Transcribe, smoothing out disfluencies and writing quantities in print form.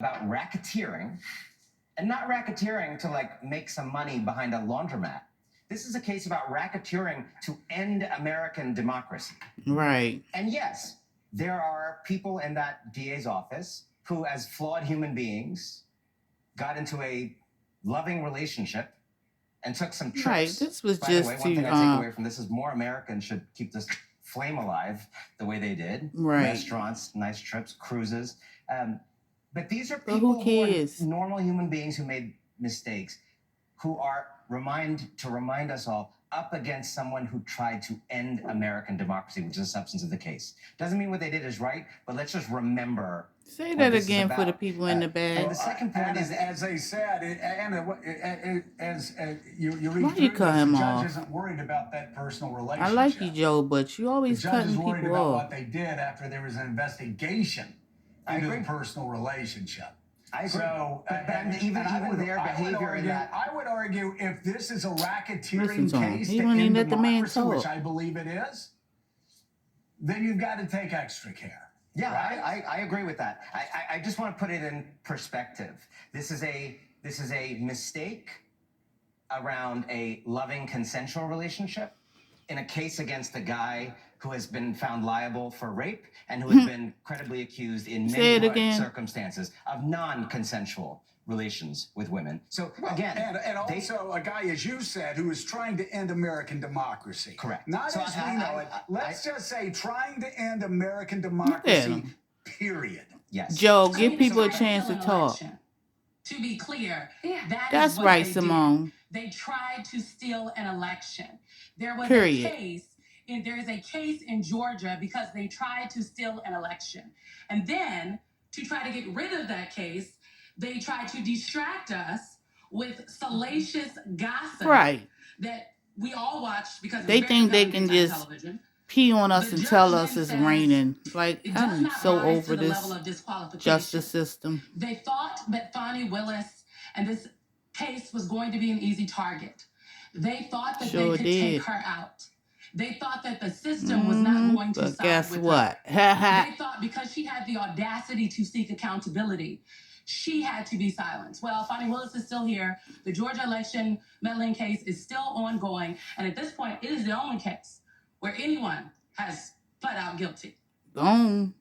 about racketeering, and not racketeering to like make some money behind a laundromat. This is a case about racketeering to end American democracy. Right. And yes, there are people in that DA's office who, as flawed human beings, got into a loving relationship and took some trips. Right. This was By the way, just one thing I to take away from this is more Americans should keep this flame alive the way they did. right. Restaurants, nice trips, cruises. But these are But people who who are cares? normal human beings who made mistakes, who are remind us all up against someone who tried to end American democracy, which is the substance of the case. Doesn't mean what they did is right, but let's just remember Say what that this is again for the about. people in the And back. the second point And is, as they said, as you Why read you through cut this, the him judge off? isn't worried about that personal I relationship. like you, Joe, but you The always judge is cutting worried people about off. what they did after there was an investigation I into agree. the personal relationship. I agree. So, but even their behavior in that. I would argue if this is a Listen racketeering to him. case He to wouldn't even end let the man democracy, which talk. I believe it is, then you've got to take extra care. Yeah, right? I agree with that. I just want to put it in perspective. This is a mistake around a loving consensual relationship in a case against a guy who has been found liable for rape and who has been credibly accused in Say it many again. circumstances of non-consensual relations with women. So again, and also a guy, as you said, who is trying to end American democracy. Correct. Not So as we know it. Let's just say trying to end American Look at democracy, him. period. yes. Joe, I give mean, people a they tried chance to steal an talk. election. To be clear, that is That's what right, they Simone. did. They tried to steal an election. There was Period. a case, and there is a case in Georgia because they tried to steal an election. And then, to try to get rid of that case, they tried to distract us with salacious gossip Right. that we all watch because They it's very think they compelling can daytime just television. pee on us The and judge tell then us it's says raining. Like, it does I'm not so rise to over the this level of disqualification. justice system. They thought that Fanni, Willis, and this case was going to be an easy target. They thought that Sure they could did. take her out. They thought that the system was not going to But side guess with what? her. They thought because she had the audacity to seek accountability, she had to be silenced. Well, Fanni Willis is still here. The Georgia election meddling case is still ongoing. And at this point, it is the only case where anyone has pled out guilty. Gone.